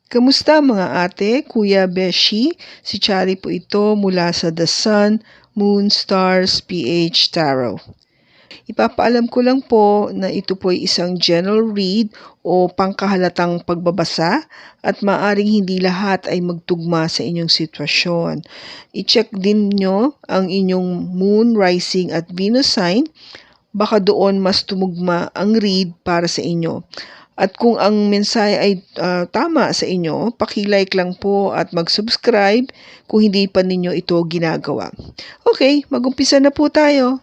Kamusta mga ate, kuya, beshi? Si Chari po ito mula sa The Sun, Moon, Stars, PH Tarot. Ipapaalam ko lang po na ito po ay isang general read o pangkahalatang pagbabasa at maaring hindi lahat ay magtugma sa inyong sitwasyon. I-check din nyo ang inyong Moon, Rising at Venus sign. Baka doon mas tumugma ang read para sa inyo. At kung ang mensahe ay tama sa inyo, paki-like lang po at mag-subscribe kung hindi pa ninyo ito ginagawa. Okay, mag-umpisa na po tayo.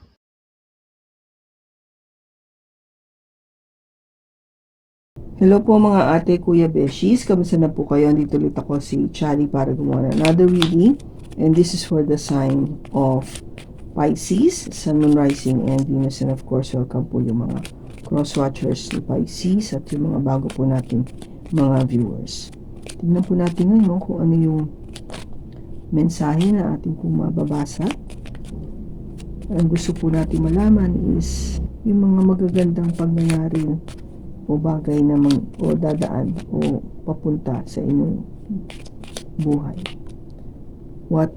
Hello po mga ate, kuya, beshis. Kamusta na po kayo? Andito ulit ako si Chari para gumawa ng another reading. And this is for the sign of Pisces, Sun, Moon, Rising, and Venus. And of course, welcome po yung mga cross-watchers ni Pisces at yung mga bago po nating mga viewers. Tingnan po natin ngayon kung ano yung mensahe na ating pong mababasa. Ang gusto po natin malaman is yung mga magagandang pangyayari o bagay na o dadaan o papunta sa inyong buhay. What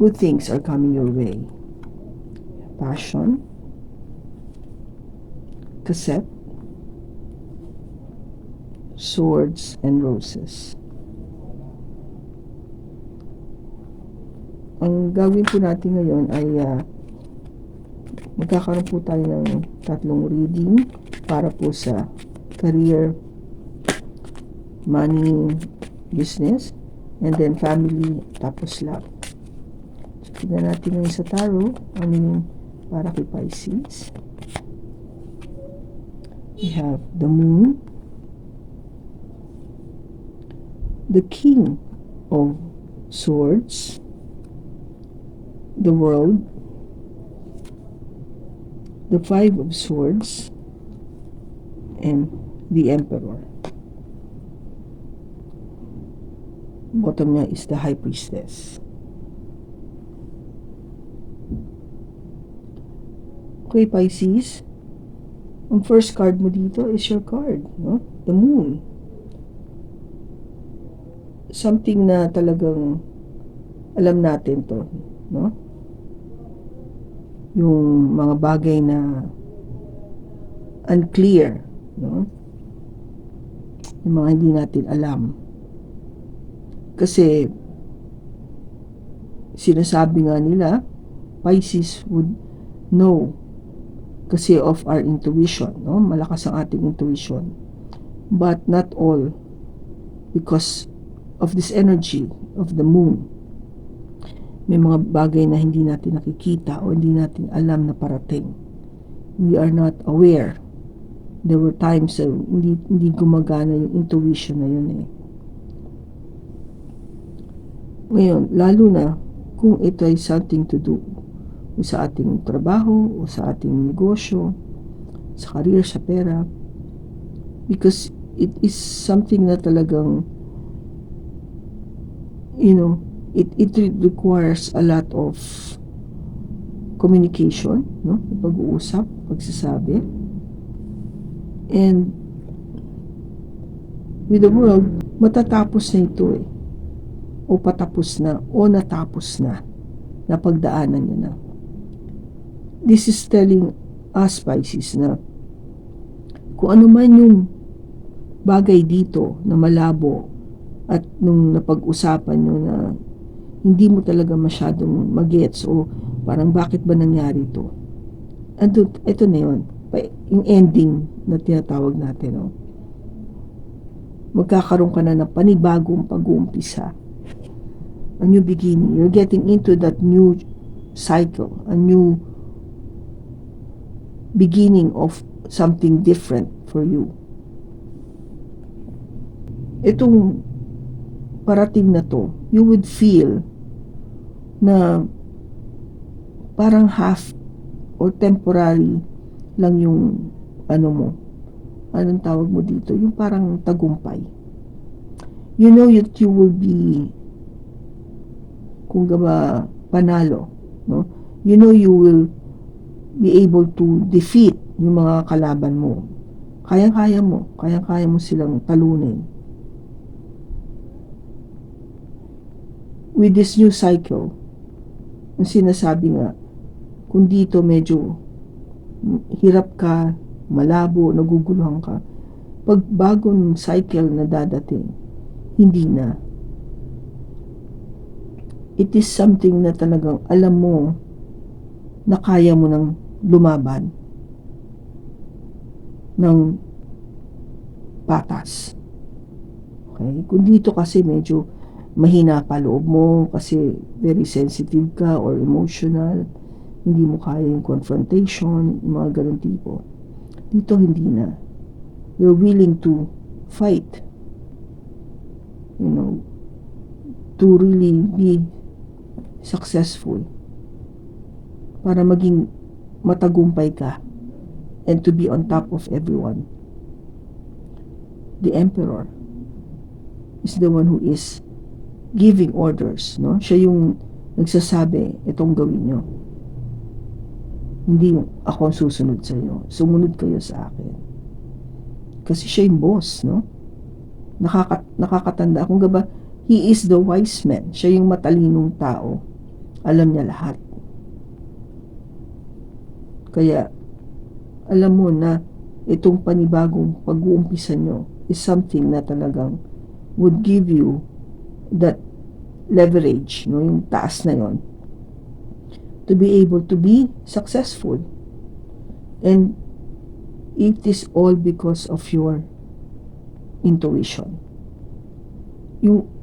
good things are coming your way? Passion, cassette, swords, and roses. Ang gawin po natin ngayon ay magkakaroon po tayo ng tatlong reading para po sa career, money, business, and then family, tapos love. So, tignan natin ngayon sa tarot, ano yung para kay Pisces. We have the Moon, the King of Swords, the World, the Five of Swords, and the Emperor. Bottom niya is the High Priestess. Okay, Pisces, ang first card mo dito is your card, no? The Moon. Something na talagang alam natin to, no? Yung mga bagay na unclear, no? Yung mga hindi natin alam. Kasi sinasabi nga nila, Pisces would know kasi of our intuition, no? Malakas ang ating intuition. But not all, because of this energy of the Moon. May mga bagay na hindi natin nakikita o hindi natin alam na parating. We are not aware. There were times na hindi gumagana yung intuition na yun eh. Ngayon, lalo na kung ito ay something to do sa ating trabaho o sa ating negosyo, sa career, sa pera, because it is something na talagang, you know, it requires a lot of communication, no? Pag-uusap, pagsasabi. And with the world, matatapos na ito eh. O patapos na, o natapos na. Napagdaanan niya na. This is telling us, Pisces, na kung ano man yung bagay dito na malabo at nung napag-usapan nyo na hindi mo talaga masyadong magets o parang bakit ba nangyari ito? Ito na yun. Yung ending na tinatawag natin. No? Magkakaroon ka na ng panibagong pag-uumpisa. A new beginning. You're getting into that new cycle. A new beginning of something different for you. Itong parating na to, you would feel na parang half or temporary lang yung anong tawag mo dito, yung parang tagumpay. You know that you will be panalo, no? You know you will be able to defeat yung mga kalaban mo. Kayang-kaya mo silang talunin. with this new cycle, ang sinasabi nga, kung dito medyo hirap ka, malabo, naguguluhan ka, pag bagong cycle na dadating, hindi na. It is something na talagang alam mo na kaya mo nang lumaban ng patas. Okay? Kung dito kasi medyo mahina pa loob mo kasi very sensitive ka or emotional, hindi mo kaya yung confrontation, yung mga ganun tipo. Dito hindi na. You're willing to fight, to really be successful para maging matagumpay ka and to be on top of everyone. The emperor is the one who is giving orders, no? Siya yung nagsasabi, itong gawin nyo. Hindi ako ang susunod sa inyo. Sumunod kayo sa akin. Kasi siya yung boss, no? Nakakatanda. Kung gaba, he is the wise man. Siya yung matalinong tao. Alam niya lahat. Kaya, alam mo na itong panibagong pag-uumpisa nyo is something na talagang would give you that leverage, no, yung taas na yon, to be able to be successful. And it is all because of your intuition.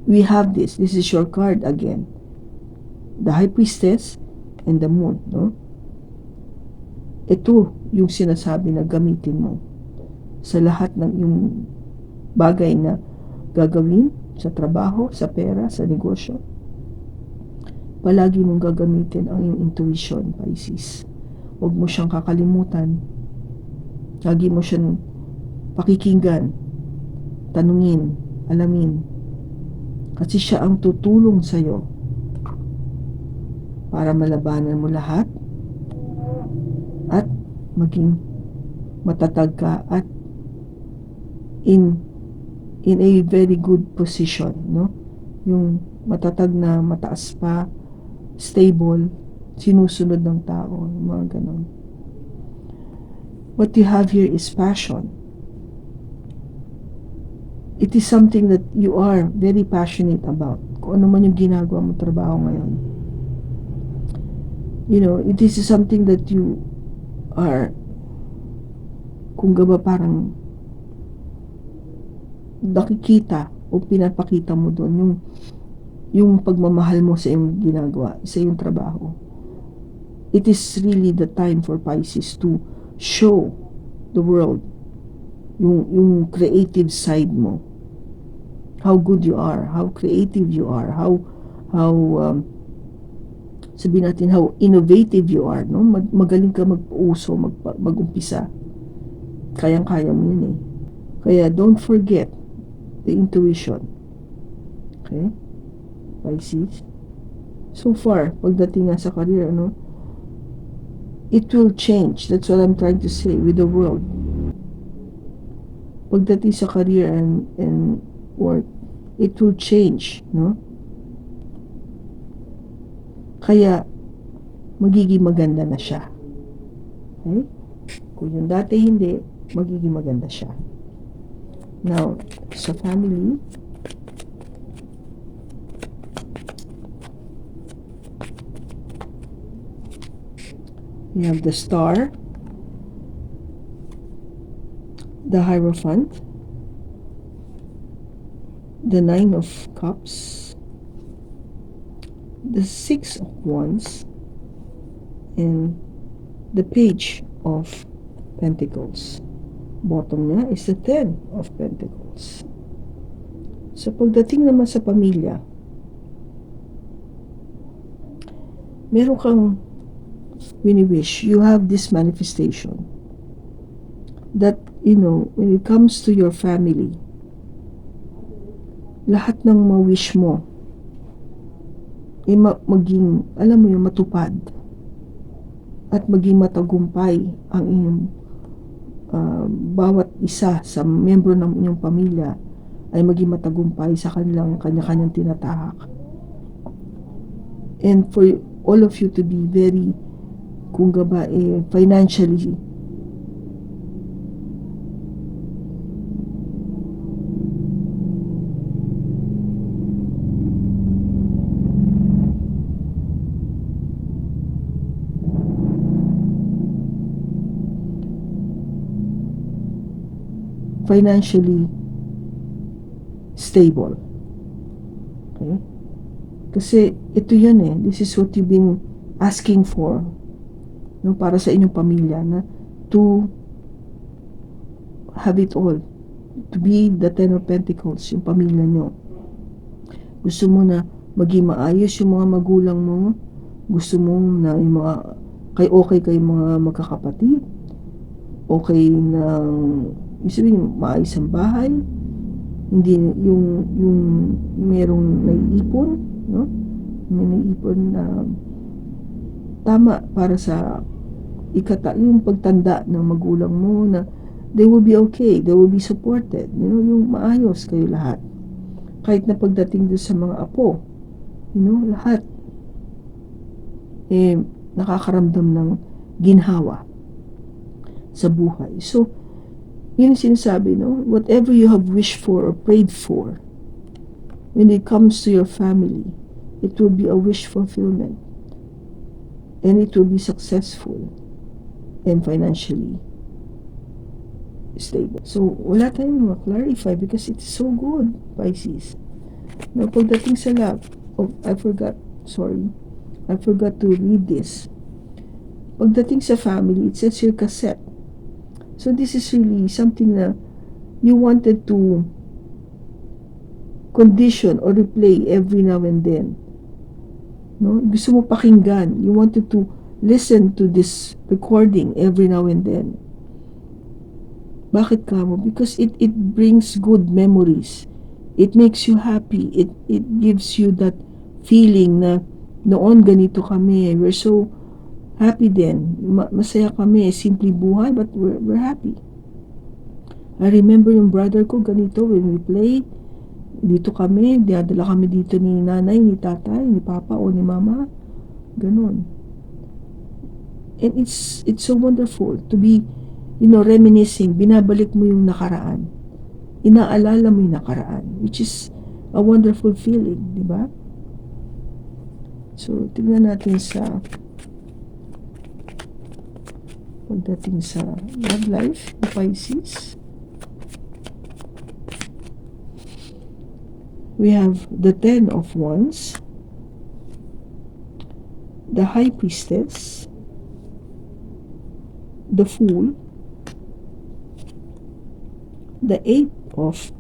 We have this is your card again, the High Priestess and the Moon, no? Ito yung sinasabi na gamitin mo sa lahat ng yung bagay na gagawin, sa trabaho, sa pera, sa negosyo. Palagi mong gagamitin ang iyong intuition, Pisces. Huwag mo siyang kakalimutan. Lagi mo siyang pakikinggan, tanungin, alamin. Kasi siya ang tutulong sa'yo para malabanan mo lahat at maging matatag ka at in a very good position, no? Yung matatag na mataas pa, stable, sinusunod ng tao, mga ganon. What you have here is passion. It is something that you are very passionate about. Kung ano man yung ginagawa mo trabaho ngayon. It is something that you are, kung gaba parang nakikita o pinapakita mo doon yung pagmamahal mo sa iyong ginagawa, sa iyong trabaho. It is really the time for Pisces to show the world yung creative side mo. How good you are, how creative you are, how sabihin natin how innovative you are, no? Magaling ka mag-uso, mag-umpisa. Kayang-kaya mo yun eh. Kaya don't forget the intuition. Okay? Pisces. So far, pagdating nga sa career, it will change. That's what I'm trying to say with the world. Pagdating sa career and work, it will change, no? Kaya, magiging maganda na siya. Okay? Kung yung dati hindi, magiging maganda siya. Now, sa family, we have the Star, the Hierophant, the Nine of Cups, the Six of Wands, and the Page of Pentacles. Bottom niya is the Ten of Pentacles. So, pagdating naman sa pamilya, meron kang wini-wish. You have this manifestation that, when it comes to your family, lahat ng ma-wish mo maging, alam mo yung matupad at maging matagumpay ang inyong bawat isa sa membro ng inyong pamilya ay maging matagumpay sa kanya-kanyang tinatahak. and for all of you to be very, kung ba, financially stable. Okay? Kasi ito yun this is what you've been asking for, no, para sa inyong pamilya, na to have it all, to be the Ten of Pentacles, yung pamilya nyo. Gusto mo na maging maayos yung mga magulang mo, gusto mo na yung mga okay kayong mga magkakapatid, okay na sabihin, maayos ang bahay, hindi yung merong naiipon, no? May naiipon na tama para sa yung pagtanda ng magulang mo, na they will be okay, they will be supported, yung maayos kayo lahat. Kahit na pagdating doon sa mga apo, lahat nakakaramdam ng ginhawa sa buhay. So, yun yung sinasabi, whatever you have wished for or prayed for, when it comes to your family, it will be a wish fulfillment. And it will be successful and financially stable. So, wala tayong ma-clarify because it's so good, Pisces. Now, pagdating sa love, I forgot to read this. Pagdating sa family, it says your cassette. So this is really something na you wanted to condition or replay every now and then. No? Gusto mo pakinggan. You wanted to listen to this recording every now and then. Bakit ka mo? Because it brings good memories. It makes you happy. It gives you that feeling na noon ganito kami. We're so happy then. Masaya kami. Simple buhay, but we're happy. I remember yung brother ko ganito when we played. Dito kami, dinadala kami dito ni nanay, ni tatay, ni papa o ni mama. Ganon. And it's so wonderful to be, reminiscing. Binabalik mo yung nakaraan. Inaalala mo yung nakaraan, which is a wonderful feeling, di ba? So, tingnan natin sa pagdating sa love life ng Pisces. We have the Ten of Wands, the High Priestess, the Fool, the Eight of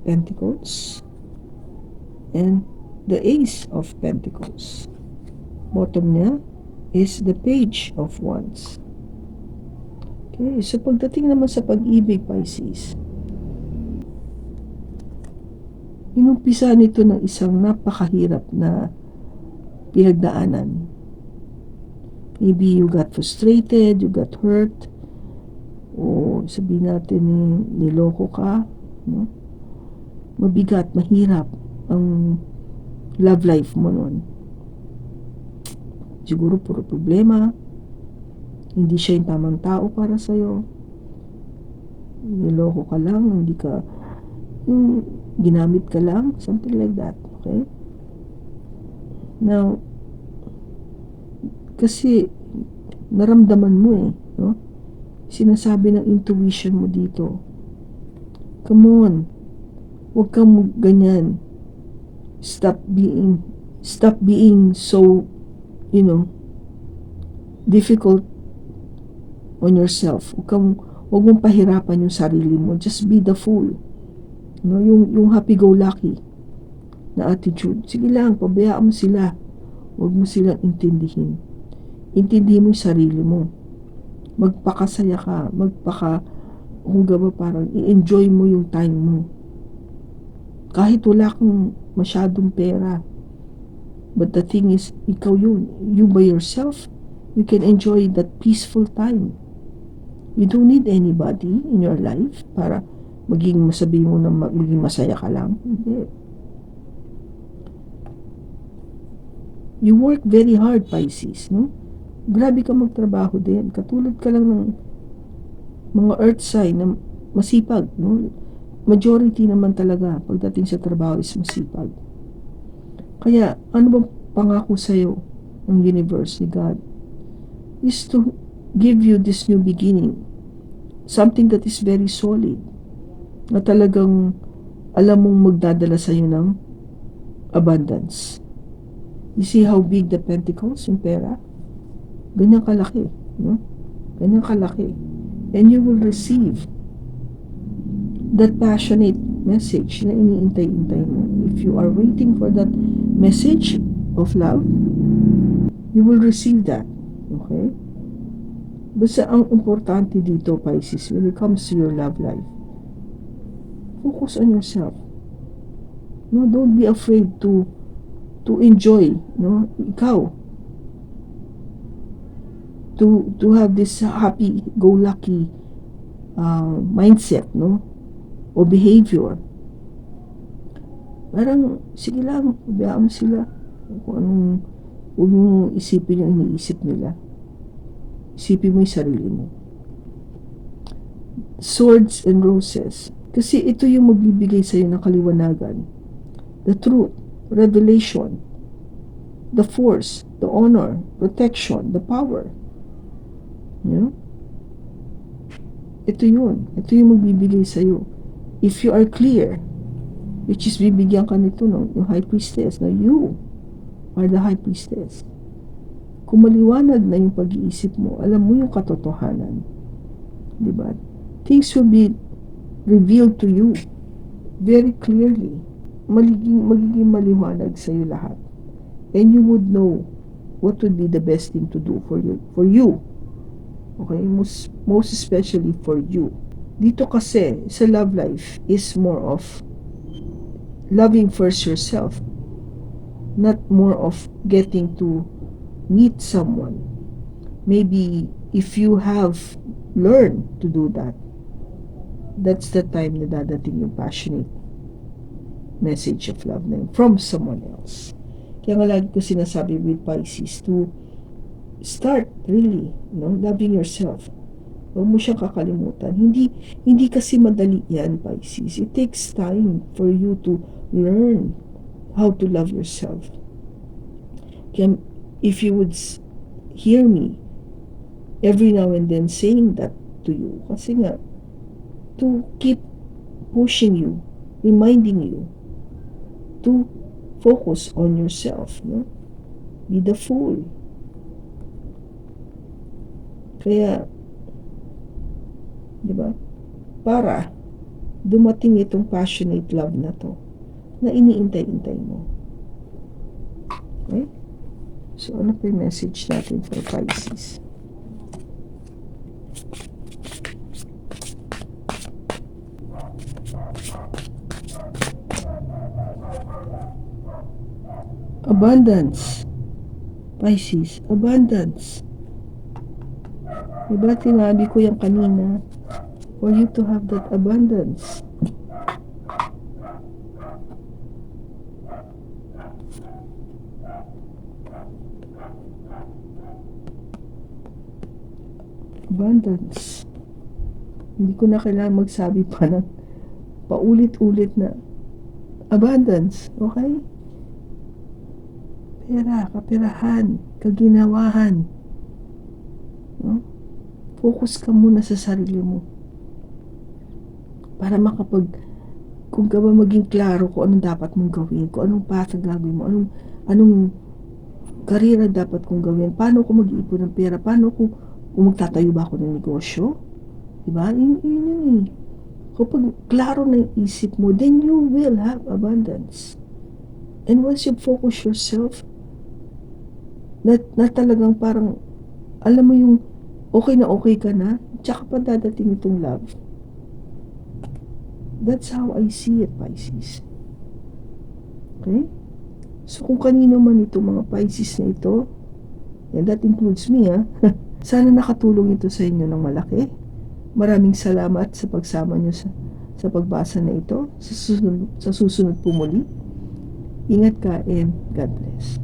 Pentacles, and the Ace of Pentacles. Bottom niya is the Page of Wands. Okay, so pagdating naman sa pag-ibig, Pisces, inumpisa nito ng isang napakahirap na pinagdaanan. Maybe you got frustrated, you got hurt, o sabihin natin niloko ka, no? Mabigat, mahirap ang love life mo nun. Siguro puro problema, hindi siya yung tamang tao para sa'yo, niloko ka lang, hindi ka, yung ginamit ka lang, something like that. Okay? Now, kasi naramdaman mo no? Sinasabi ng intuition mo dito, come on, huwag kang ganyan. Stop being so, difficult on yourself. Huwag mong pahirapan yung sarili mo. Just be the fool. No, yung happy-go-lucky na attitude. Sige lang, pabayaan mo sila. Huwag mo silang intindihin. Intindihin mo yung sarili mo. Magpakasaya ka. Kung ba parang i-enjoy mo yung time mo. Kahit wala kang masyadong pera. But the thing is, ikaw yun. You by yourself, you can enjoy that peaceful time. You don't need anybody in your life para masabi mo na maging masaya ka lang. Hindi. You work very hard, Pisces, no? Grabe ka magtrabaho din. Katulad ka lang ng mga earth sign na masipag, no? Majority naman talaga pagdating sa trabaho is masipag. Kaya, ano bang pangako sa'yo ng universe ni God? Is to give you this new beginning. Something that is very solid. Na talagang alam mong magdadala sa'yo ng abundance. You see how big the pentacles, yung pera? Ganyan kalaki, no? Ganyan kalaki. And you will receive that passionate message na iniintay-intay mo. If you are waiting for that message of love, you will receive that. Okay? Basta ang importante dito, Pisces, when it comes to your love life, focus on yourself. No, don't be afraid to enjoy, no? Ikaw, to have this happy-go-lucky mindset, no? O behavior. Parang, sige lang, ibigay mo sila. Kung anong, huwag mong isipin yung iniisip nila. Isipin mo yung sarili mo. Swords and roses. Kasi ito yung magbibigay sa'yo ng kaliwanagan. The truth, revelation, the force, the honor, protection, the power. You know? Ito yun. Ito yung magbibigay sa'yo. If you are clear, which is bibigyan ka nito, no? Yung high priestess, na you are the high priestess. Kung maliwanag na yung pag-iisip mo, alam mo yung katotohanan. Diba? Things will be revealed to you very clearly. Magiging maliwanag sa iyo lahat. And you would know what would be the best thing to do for you. Okay? Most especially for you. Dito kasi, sa love life, is more of loving first yourself. Not more of getting to meet someone. Maybe if you have learned to do that, that's the time na dadating yung passionate message of love na yun from someone else. Kaya nga lagi ko sinasabi with Pisces to start really, loving yourself. Huwag mo siyang kakalimutan. Hindi kasi madali yan, Pisces. It takes time for you to learn how to love yourself. Kaya if you would hear me every now and then saying that to you, kasi nga, to keep pushing you, reminding you to focus on yourself, no? Be the fool. Kaya, di ba? Para dumating itong passionate love na to na iniintay-intay mo. Okay? So, ano pa yung message natin for Pisces? Abundance. Pisces, abundance. Diba tinabi ko yan kanina? For you to have that abundance. Abundance. Hindi ko na kailangan magsabi pa ng paulit-ulit na abundance. Okay? Pera, kaperahan, kaginawahan. No? Focus ka muna sa sarili mo. Para kung ka ba maging klaro kung anong dapat mong gawin, kung anong path na gagawin mo, anong karera dapat kong gawin, paano ko mag-iipon ng pera, paano kung magtatayo ba ako ng negosyo, diba? Yun eh. Kapag klaro na yung isip mo, then you will have abundance. And once you focus yourself, na talagang parang, alam mo yung okay ka na, tsaka pa dadating itong love. That's how I see it, Pisces. Okay? So, kung kanino man itong mga Pisces na ito, and that includes me, sana nakatulong ito sa inyo ng malaki. Maraming salamat sa pagsama nyo sa pagbasa na ito. Sa susunod po muli. Ingat ka and God bless.